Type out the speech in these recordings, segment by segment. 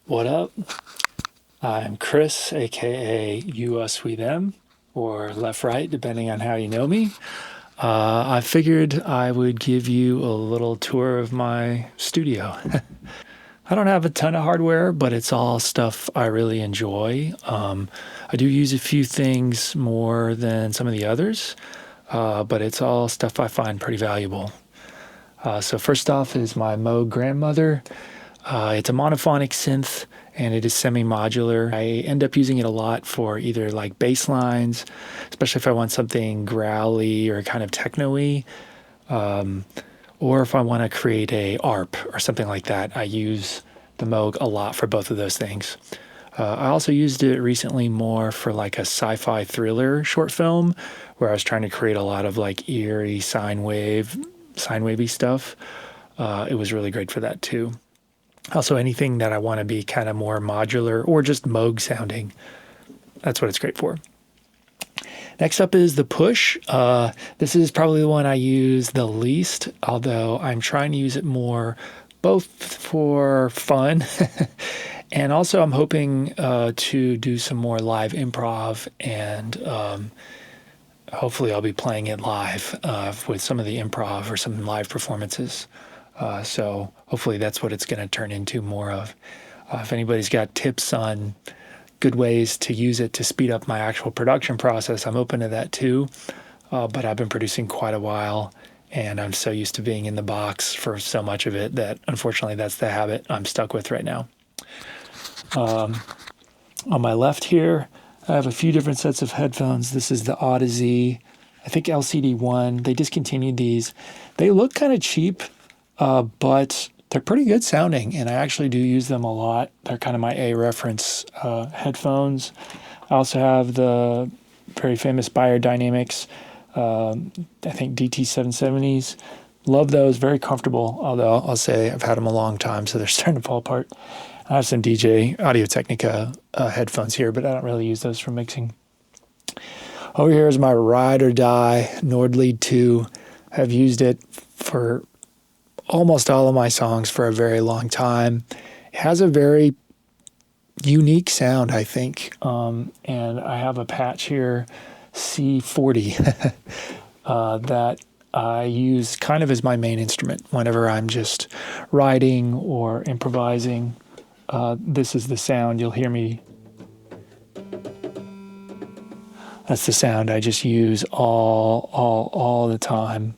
What up? I'm Chris, aka You Us We Them, or Left Right, depending on how you know me. I figured I would give you a little tour of my studio. I don't have a ton of hardware, but it's all stuff I really enjoy. I do use a few things more than some of the others, but it's all stuff I find pretty valuable. So first off is my Moog grandmother. It's a monophonic synth and it is semi-modular. I end up using it a lot for either like bass lines, especially if I want something growly or kind of techno-y, or if I want to create a ARP or something like that. I use the Moog a lot for both of those things. I also used it recently more for like a sci-fi thriller short film where I was trying to create a lot of like eerie sine wavy stuff. It was really great for that too. Also, anything that I want to be kind of more modular or just Moog sounding, that's what it's great for. Next up is the Push. This is probably the one I use the least, although I'm trying to use it more both for fun and also I'm hoping to do some more live improv and hopefully I'll be playing it live with some of the improv or some live performances. So hopefully that's what it's going to turn into more of. If anybody's got tips on good ways to use it to speed up my actual production process, I'm open to that too. But I've been producing quite a while and I'm so used to being in the box for so much of it that unfortunately that's the habit I'm stuck with right now. On my left here, I have a few different sets of headphones. This is the Odyssey, I think LCD1. They discontinued these. They look kind of cheap. But they're pretty good sounding, and I actually do use them a lot. They're kind of my A reference headphones. I also have the very famous Beyerdynamics, I think DT770s. Love those, very comfortable, although I'll say I've had them a long time, so they're starting to fall apart. I have some DJ Audio-Technica headphones here, but I don't really use those for mixing. Over here is my Ride or Die Nordlead 2. I've used it for almost all of my songs for a very long time. It has a very unique sound, I think. And I have a patch here, C40, that I use kind of as my main instrument whenever I'm just writing or improvising. This is the sound you'll hear me. That's the sound I just use all the time.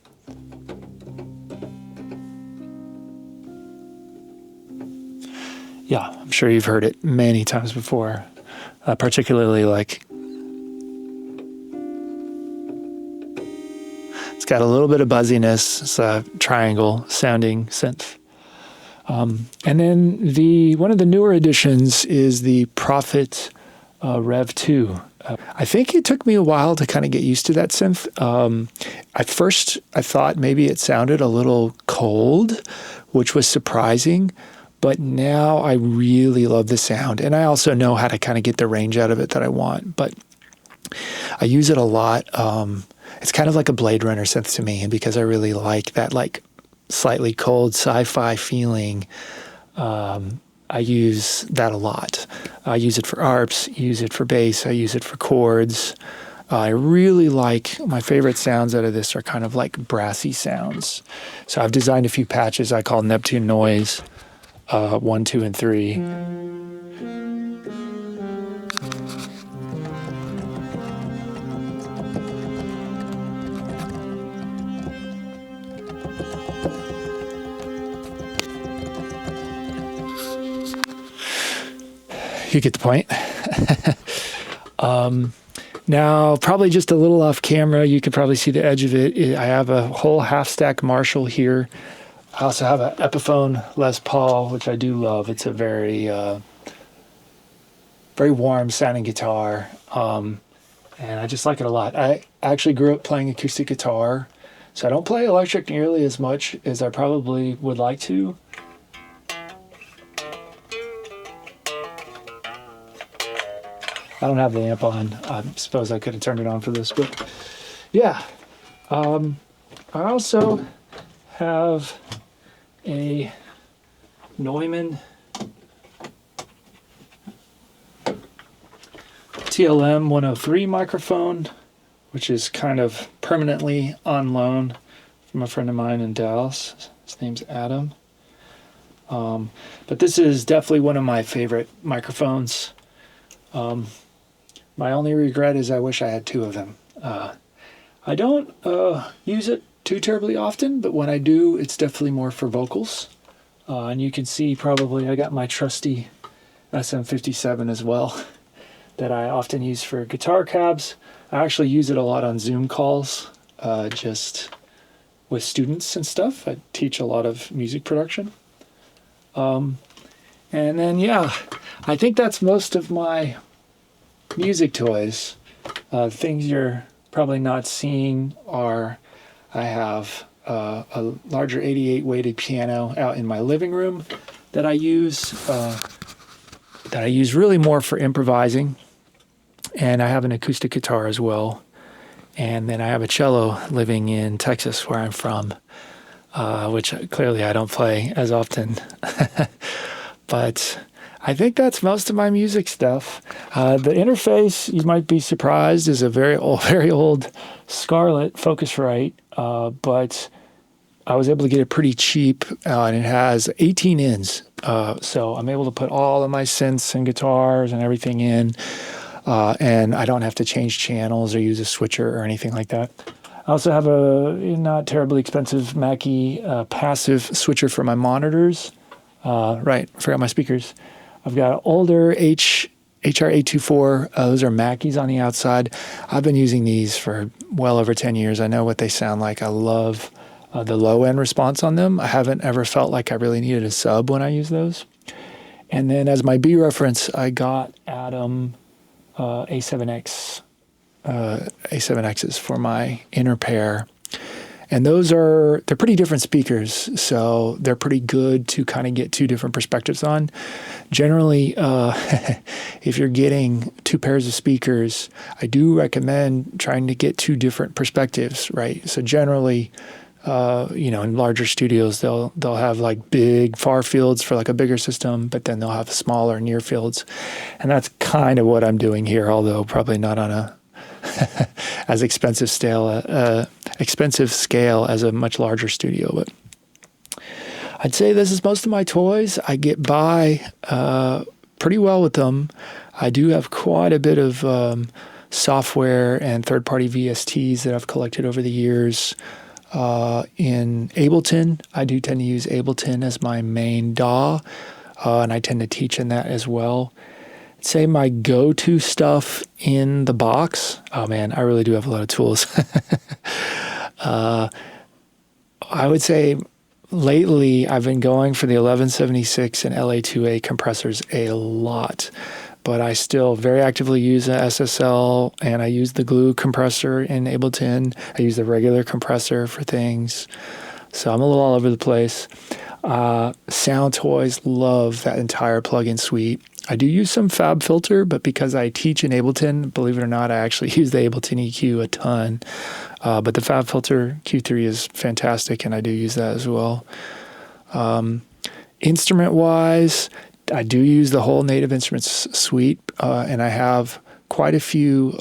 Yeah, I'm sure you've heard it many times before, particularly like it's got a little bit of buzziness. It's a triangle sounding synth. And then one of the newer additions is the Prophet Rev 2. I think it took me a while to kind of get used to that synth. At first, I thought maybe it sounded a little cold, which was surprising. But now I really love the sound, and I also know how to kind of get the range out of it that I want. But I use it a lot. It's kind of like a Blade Runner synth to me, and because I really like that like slightly cold sci-fi feeling, I use that a lot. I use it for ARPs, use it for bass, I use it for chords. I really like, my favorite sounds out of this are kind of like brassy sounds. So I've designed a few patches I call Neptune Noise. 1, 2, and 3. You get the point. Now, probably just a little off camera, you could probably see the edge of it. I have a whole half-stack Marshall here. I also have an Epiphone Les Paul, which I do love. It's a very, very warm sounding guitar, and I just like it a lot. I actually grew up playing acoustic guitar, so I don't play electric nearly as much as I probably would like to. I don't have the amp on. I suppose I could have turned it on for this, but yeah. I also have a Neumann TLM 103 microphone, which is kind of permanently on loan from a friend of mine in Dallas. His name's Adam. But this is definitely one of my favorite microphones. My only regret is I wish I had two of them. I don't use it too terribly often, but when I do, it's definitely more for vocals. And you can see probably I got my trusty SM57 as well that I often use for guitar cabs. I actually use it a lot on Zoom calls, just with students and stuff. I teach a lot of music production. And then, yeah, I think that's most of my music toys. Things you're probably not seeing are I have a larger 88 weighted piano out in my living room that I use really more for improvising, and I have an acoustic guitar as well. And then I have a cello living in Texas where I'm from, which clearly I don't play as often. But I think that's most of my music stuff. The interface, you might be surprised, is a very old Scarlett Focusrite, but I was able to get it pretty cheap, and it has 18 ins. So I'm able to put all of my synths and guitars and everything in, and I don't have to change channels or use a switcher or anything like that. I also have a not terribly expensive Mackie passive switcher for my monitors. Right, I forgot my speakers. I've got older HR824. Those are Mackies on the outside. I've been using these for well over 10 years. I know what they sound like. I love the low-end response on them. I haven't ever felt like I really needed a sub when I use those. And then as my B reference, I got Adam A7Xs for my inner pair. And they're pretty different speakers, so they're pretty good to kind of get two different perspectives on. Generally, if you're getting two pairs of speakers, I do recommend trying to get two different perspectives, right? So generally, in larger studios, they'll have like big far fields for like a bigger system, but then they'll have smaller near fields. And that's kind of what I'm doing here, although probably not on a as expensive scale as a much larger studio. But I'd say this is most of my toys. I get by pretty well with them. I do have quite a bit of software and third-party VSTs that I've collected over the years. In Ableton, I do tend to use Ableton as my main DAW, and I tend to teach in that as well. I'd say my go-to stuff in the box, oh man, I really do have a lot of tools. I would say lately I've been going for the 1176 and LA2A compressors a lot, but I still very actively use an SSL, and I use the glue compressor in Ableton. I use the regular compressor for things. So I'm a little all over the place. Sound Toys, love that entire plugin suite. I do use some Fab Filter, but because I teach in Ableton, believe it or not, I actually use the Ableton EQ a ton. But the Fab Filter Q3 is fantastic, and I do use that as well. Instrument-wise, I do use the whole Native Instruments suite, and I have quite a few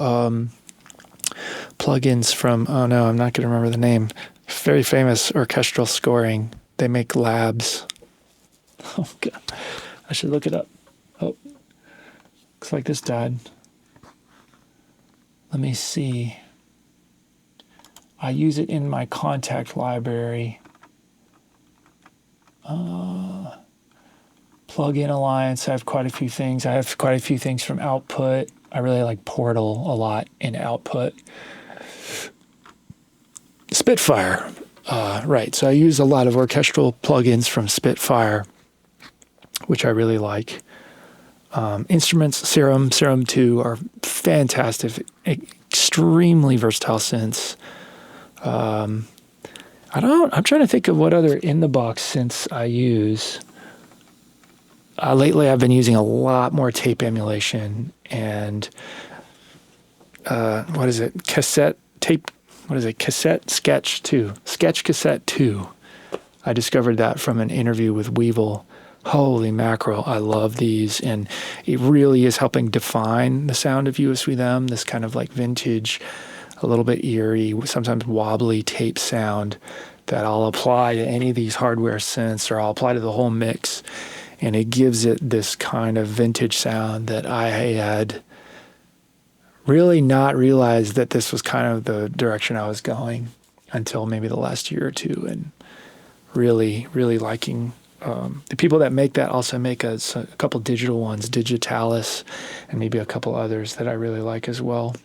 plugins from, oh no, I'm not going to remember the name, very famous orchestral scoring. They make labs. Oh, God. I should look it up. Oh, looks like this died. Let me see. I use it in my contact library. Plugin Alliance, I have quite a few things. I have quite a few things from Output. I really like Portal a lot in Output. Spitfire. Right, so I use a lot of orchestral plugins from Spitfire, which I really like. Instruments, Serum 2 are fantastic, extremely versatile synths. I'm trying to think of what other in-the-box synths I use. Lately, I've been using a lot more tape emulation and, Cassette Sketch 2. Sketch Cassette 2. I discovered that from an interview with Weevil Holy mackerel, I love these, and it really is helping define the sound of US with them, this kind of like vintage, a little bit eerie, sometimes wobbly tape sound that I'll apply to any of these hardware synths, or I'll apply to the whole mix, and it gives it this kind of vintage sound that I had really not realized that this was kind of the direction I was going until maybe the last year or two, and really, really liking. The people that make that also make a couple digital ones, Digitalis, and maybe a couple others that I really like as well.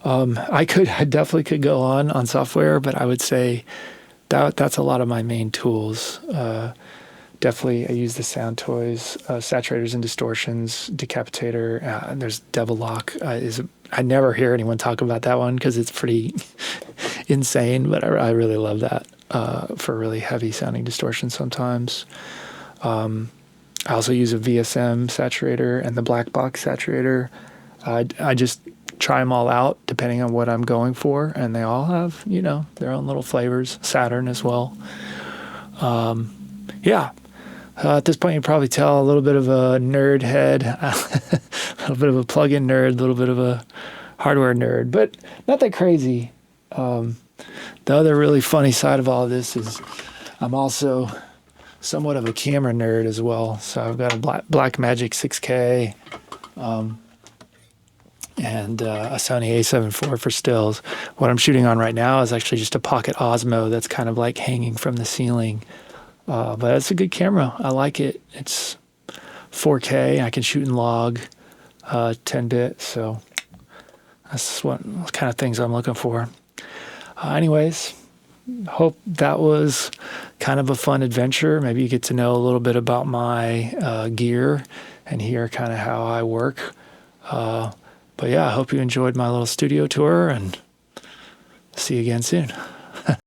I definitely could go on software, but I would say that's a lot of my main tools. Definitely, I use the Sound Toys, saturators and distortions, Decapitator, and there's Devil Lock. I never hear anyone talk about that one because it's pretty insane, but I really love that for really heavy sounding distortion sometimes. I also use a VSM saturator and the Black Box saturator. I just try them all out depending on what I'm going for, and they all have, their own little flavors. Saturn as well. Yeah. At this point, you probably tell a little bit of a nerd head, a little bit of a plug-in nerd, a little bit of a hardware nerd, but not that crazy. The other really funny side of all of this is I'm also somewhat of a camera nerd as well. So I've got a Blackmagic 6K and a Sony A7 IV for stills. What I'm shooting on right now is actually just a Pocket Osmo that's kind of like hanging from the ceiling. But it's a good camera. I like it. It's 4K. I can shoot in log, 10-bit. So that's what kind of things I'm looking for. Anyways, hope that was kind of a fun adventure. Maybe you get to know a little bit about my gear and hear kind of how I work. But yeah, I hope you enjoyed my little studio tour, and see you again soon.